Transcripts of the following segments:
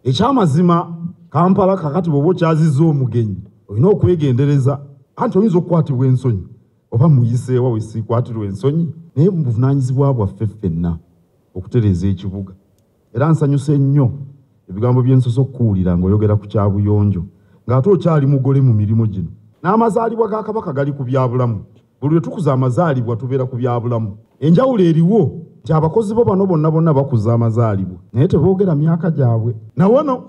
Ekyamazima Kampala kakati bobo kyaziza omugenyi olina okwegendereza anti oyinza okukwatibwa ensonyi oba muyiseewa wesikwatirwa ensonyi naye buvunaanyizibwa bwaffe ffenna okutereeza ekibuga. Era nsanyuse nnyo ebigambo by'ensoso okuwulira ng'oyogera ku kyabuyonjo ng'ate okyali mugole mu mirimu gino. N'amazaalibwa ga Kabaka gali ku byabulamu. Buli lwe tukuza amazaalibwa tubeera ku byabulamu. Enjawulo eriwo nti abakozi bo bano bonna bakuza amazaalibwa naye teboogera myaka gyabwe. Nawano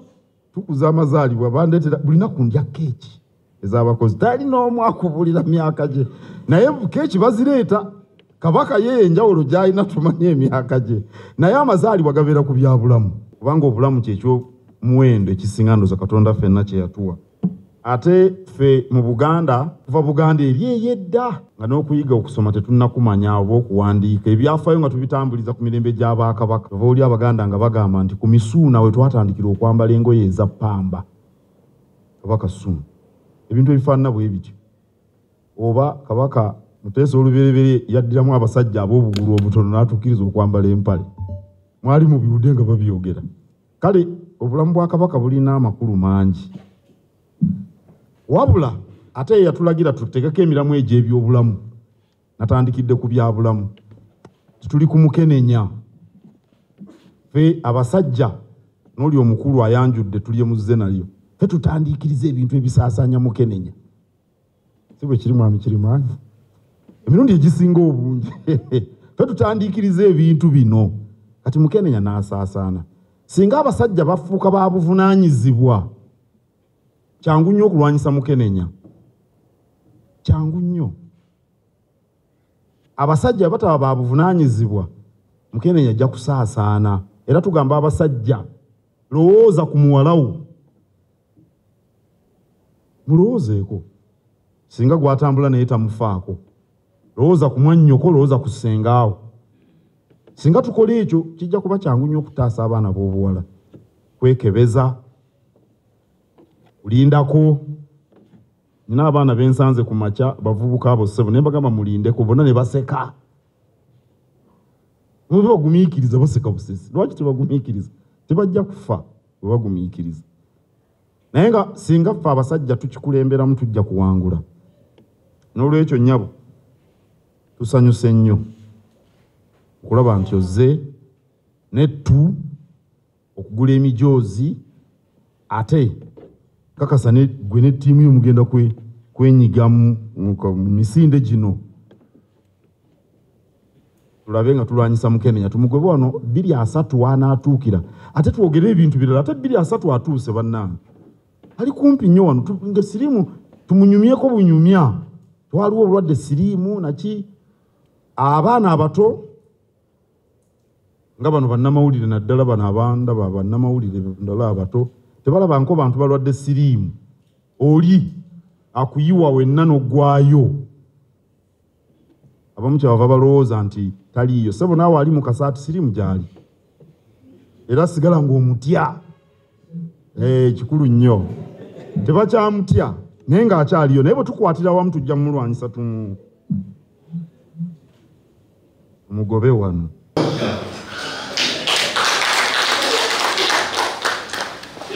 tukuza amazaalibwa bandeetera buli naku ndya keeki ez'abakozi. Tali n'omu akubulira myaka gye naye keeki bazireeta. Kabaka ye enjawulo gy'alina tumanyi emyaka gye naye amazaalibwa gabeera ku byabulamu kubanga obulamu kyekyo muwendo ekisinga ndooza Katonda ffenna kye yatuwa. Ate ffe mu Buganda kuva Buganda eri ey'edda nga n'okuyiga okusoma tetunnakumanya oba okuwandiika ebyafaayo nga tubitambuliza ku mirembe gy'Abakabaka. Ova oli Abaganda nga bagamba nti ku Misuuna we twatandikira okwambala engoye eza ppamba. Kabaka Ssuuna ebintu ebifaanana bwe bityo. Oba Kabaka Muteesa olubereberye yaddiramu abasajja ab'obugulu obutono n'atukkiriza okwambala empale. Mwali mu biwudde nga babyogera. Kale obulamu bwa Kabaka bulina amakulu mangi. Wabula ate yatulagira tutegeke emiramu egy'ebyobulamu. Natandikidde ku byabulamu. Tuli ku Mukenenya. Ffe abasajja n'oli omukulu ayanjudde tulye muzze nalyo. Ffe tutandikiriza ebintu ebisaasaanya Mukenenya. Si bwe kiri mwami kiri manyi. Emirundi egisinga obungi. Ffe tutandikiriza ebintu bino. Kati Mukenenya n'asaasaana. Singa abasajja bafuuka ba buvunaanyizibwa kyangu nnyo okulwanyisa Mukenenya. Kyangu nnyo. Abasajja bataba ba buvunaanyizibwa Mukenenya ajja kusaasaana. Era tugamba abasajja lowooza ku muwalawo. Mulowoozeeko. Singa gwatambula naye tamufaako. Lowooza ku mwannyoko, lowooza ku ssengaawo. Singa tukola ekyo kijja kuba kyangu nnyo okutaasa abaana b'obuwala. Kwekebeza. Kulindako. Nina abaana bensanze ku makya bavubuka abo ssebo naye bagamba mulindeko bonna ne baseka. Mubi bagumiikiriza baseka busesi. Lwaki tebagumiikiriza? Tebajja kufa bwe bagumiikiriza. Naye nga singa ffe abasajja tukikulemberamu tujja kuwangula. N'olwekyo nnyabo tusanyuse nnyo okulaba nti ozze nettu okugula emijoozi ate kakasa ne gwe ne ttiimu yo mugenda kwenyiga mu misinde gino. Tulabe nga tulwanyisa Mukenenya tumugobe wano 2-3 anaatuukira ate twogere ebintu birala ate 2-3 atuuse bannange. Ali kumpi nnyo wano nga siriimu tumunyumyeko bunyumya. Twaliwo obulwadde siriimu naki abaana abato nga bano bannamawulire naddala bano abandaba bannamawulire ndala abato tebalaba nko bantu balwadde siriimu. Oli akuyiwa wenna n'oggwayo. Abamu kyabava balowooza nti taliiyo. Ssebo naawe ali mu kasaati siriimu gy'ali. Era sigala ng'omutya. Kikulu nnyo. Tebakyamutya naye ng'akyaliyo naye bwe tukwatira wamu tujja mumulwanyisa tumugobe wano.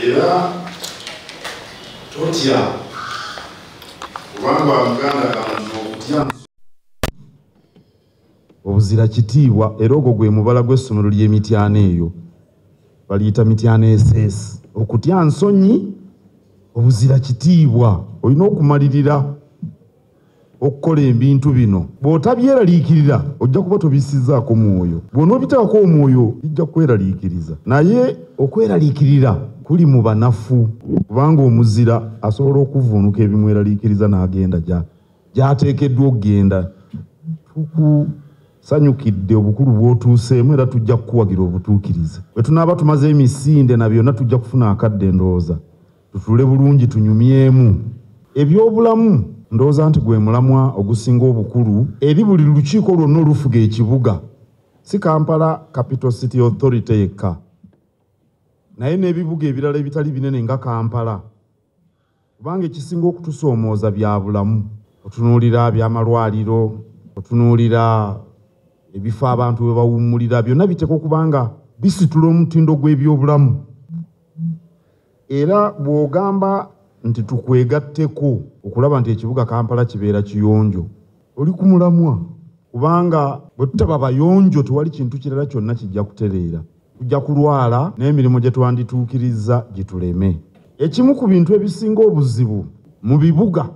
Era totya kubanga Buganda kantu okutya obuzira kitiibwa era ogwo gwe mubala gw'essomero ly'Emityana eyo baliyita Mityana SS. Okutya nsonyi obuzira kitiibwa olina okumalirira okukola ebintu bino. Bw'otabyeraliikirira ojja kuba tobisizaako mwoyo. Bw'onoobiteekako omwoyo bijja kweraliikiriza. Naye okweraliikirira kuli mu banafu kubanga omuzira asobola okuvuunuka ebimweraliikiriza n'agenda gy'ateekeddwa okugenda. Tukusanyukidde obukulu bw'otuuseemu era tujja kukuwagira obutuukirize. Bwe tunaaba tumaze emisinde na byonna tujja kufuna akadde ndowooza. Tutule bulungi tunyumyemu. Ebyobulamu ndowooza nti gwe mulamwa ogusinga obukulu eri buli lukiiko lwonna olufuga ekibuga. Si Kampala Capital City Authority yekka. Naye n'ebibuga ebirala ebitali binene nga Kampala. Kubanga ekisinga okutusoomooza bya bulamu. Otunuulira by'amalwaliro, otunuulira ebifo abantu we bawummulira byonna biteekwa okubanga bisitula omutindo gw'ebyobulamu. era bw'ogamba nti tukwegatteko okulaba nti ekibuga Kampala kibeera kiyonjo oli ku mulamwa, kubanga bwe tutaba bayonjo tewali kintu kirala kyonna kijja kutereera, tujja kulwala n'emirimu gye twandituukiriza gituleme. Ekimu ku bintu ebisinga obuzibu mu bibuga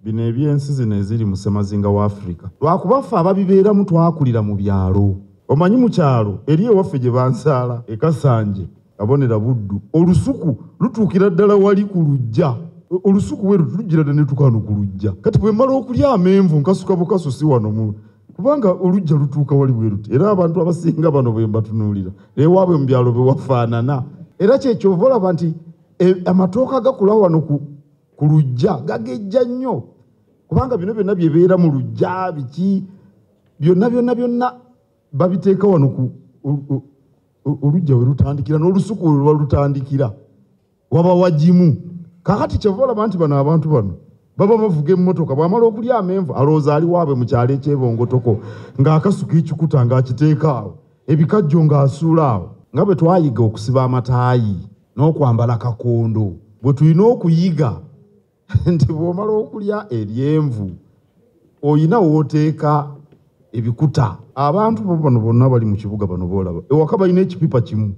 bino ebyensi zino eziri mu ssemazinga wa Afrika lwakuba ffe ababibeeramu twakulira mu byalo. Omanyi mu kyalo eri ewaffe gye bansaala e Kasanje Kabonera Buddu olusuku lutuukira ddala wali ku lujja, olusuku bwe lutujjira ne tukano ku lujja. Kati bwe mmala okulya amenvu nkasuka bukaso si wano mu kubanga olujja lutuuka wali bwe luti, era abantu abasinga bano bwe mbatunuulira ewaabwe mu byalo bwe wafaanana. Era kyekyo olaba nti amatooka gakula wano ku lujja gagejja nnyo, kubanga bino byonna byebeera mu lujja biki byonna babiteeka wano ku olujja we lutandikira n'olusuku we luba lutandikira waba wagimu. Kakati kyova olaba nti bano abantu bano baba bavuga emmotoka, bw'amala okulya amenvu alowooza ali waabwe mu kyalo ekyebongotoko ng'akasuka ekikuta ng'akiteeka awo, ebikajjo ng'asuula awo. Nga bwe twayiga okusiba amataayi n'okwambala kakondo, bwe tulina okuyiga nti bw'omala okulya eryenvu oyina wooteeka ebikuta. Abantu bano bonna bali mu kibuga bano boolaba ewaka balina ekipipa kimu,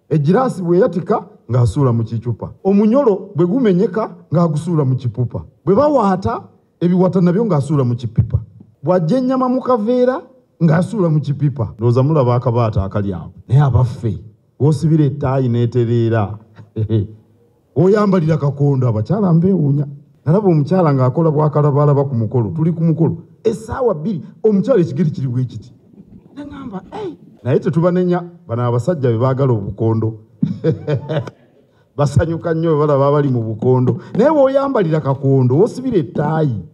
egiraasi bwe yatika ng'asuula mu kicupa, omunyolo bwe gumenyeka ng'agusuula mu kipupa, bwe bawaata ebiwata nabyo ng'asuula mu kipipa, bw'ajja ennyama mu kaveera ng'asuula mu kipipa. Ndowooza mulaba akabaata akali awo. Naye abaffe w'osibira ettaayi n'etereera oyambalira kakondo, abakyala mbeewuunya. Nalaba omukyala ng'akola bw'akalabalaba ku mukolo, tuli ku mukolo essaawa 2 omukyala ekigeri kiri bwe kiti, nagamba naye tetubanenya bano abasajja be baagala obukondo basanyuka nnyo bwe balaba abali mu bukondo. Naye bw'oyambalira kakondo w'osibira ettaayi,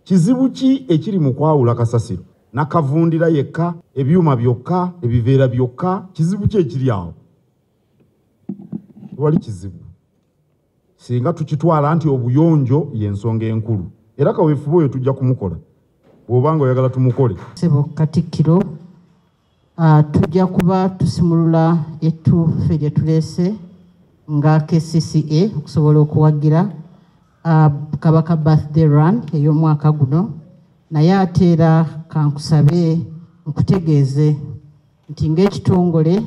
kizibu ki ekiri mu kwawula kasasiro nakavundira yekka, ebyuma byokka, ebiveera byokka? Kizibu ki ekiri awo? Wali kizibu singa tukitwala nti obuyonjo y'ensonga enkulu, era kaweefube oyo tujja kumukola bw'obanga oyagala tumukole. Sebo Katikkiro, tujja kuba tusimulula ettuufe lye tuleese nga KCCA okusobola okuwagira Kabaka birthday run ey'omwaka guno. Naye ate era kankusabe nkutegeeze nti ng'ekitongole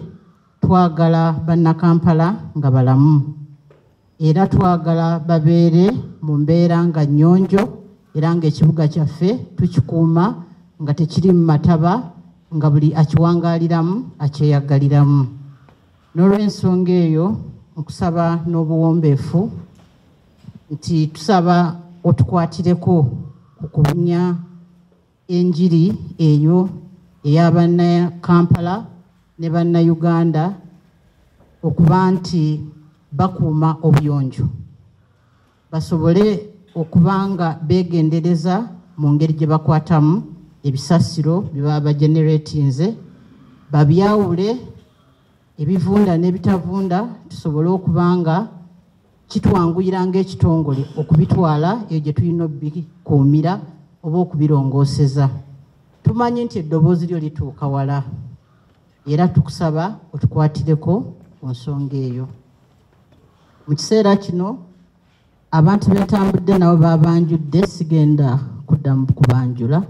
twagala bannakampala nga balamu, era twagala babeere mu mbeera nga nnyonjo, era ng'ekibuga kyaffe tukikuuma nga tekiri mu mataba, nga buli akiwangaaliramu akyeyagaliramu. N'olw'ensonga eyo nkusaba n'obuwombeefu nti tusaba otukwatireko ku kubunya enjiri eyo ey'Abannakampala ne Bannayuganda okuba nti bakuuma obuyonjo, basobole okuba nga beegendereza mu ngeri gye bakwatamu ebisasiro bye baba bageneratinze, babyawule ebivunda n'ebitavunda, tusobole okuba nga kitwanguyira ng'ekitongole okubitwala eyo gye tulina okubikuumira oba okubirongooseza. Tumanyi nti eddoboozi lyo lituuka wala, era tukusaba otukwatireko ku nsonga eyo. Mu kiseera kino abantu betambudde nabo babanjudde, sigenda kuddamu kubanjula,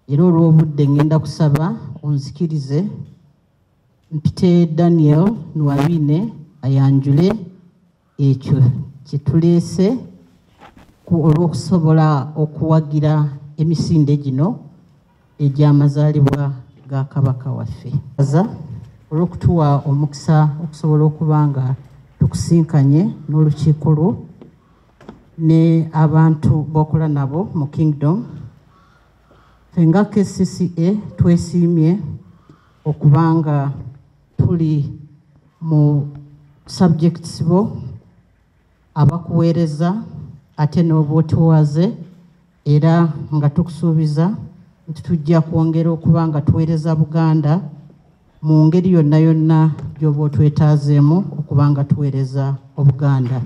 era olw'obudde ngenda kusaba onzikirize mpite Daniel Nwabine ayanjule ekyo kye tuleese olw'okusobola okuwagira emisinde gino egy'amazaalibwa ga Kabaka waffe. Olw'okutuwa omukisa okusobola okuba nga tukusinkanye n'olukiiko lwo ne abantu b'okola nabo mu Kingdom. Ffe nga KCCA twesiimye okuba nga tuli mu subjects bo abakuweereza ate n'oba otuwaze, era nga tukusuubiza nti tujja kwongera okuba nga tuweereza Buganda mu ngeri yonna yonna gy'oba otwetaazeemu okuba nga tuweereza Obuganda.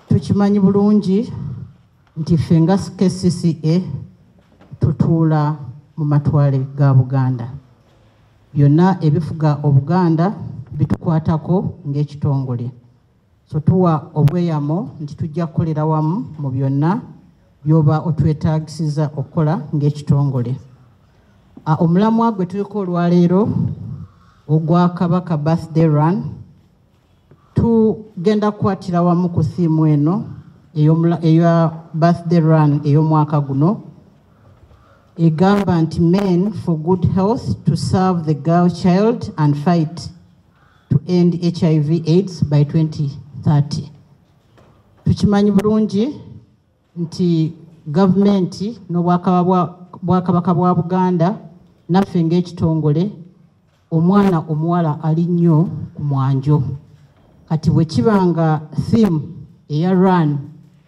Tukimanyi bulungi nti ffe nga KCCA tutuula mu matwale ga Buganda. Byonna ebifuga Obuganda ebikwatako ng'ekitongole. So tuwa obweyamo nti tujja kukolera wamu mu byonna byoba otwetaagisiza okukola ng'ekitongole. Omulamwa gwe tuliko olwaleero ogwa Kabaka birthday run tugenda kukwatira wamu ku theme eno eya birthday run ey'omwaka guno egamba nti men for good health to serve the girl child and fight to end HIV AIDS by 2030. Tukimanyi bulungi nti gavumenti n'obwakabaka bwa Buganda naffe ng'ekitongole omwana omuwala ali nnyo ku mwanjo. Kati bwe kibanga theme eya run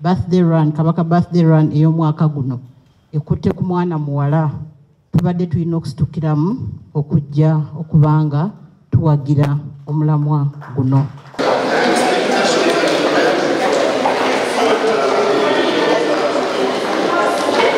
birthday run Kabaka birthday run ey'omwaka guno ekutte ku mwana muwala, tubadde tulina okusitukiramu okujja okubanga tuwagira omulamwa guno.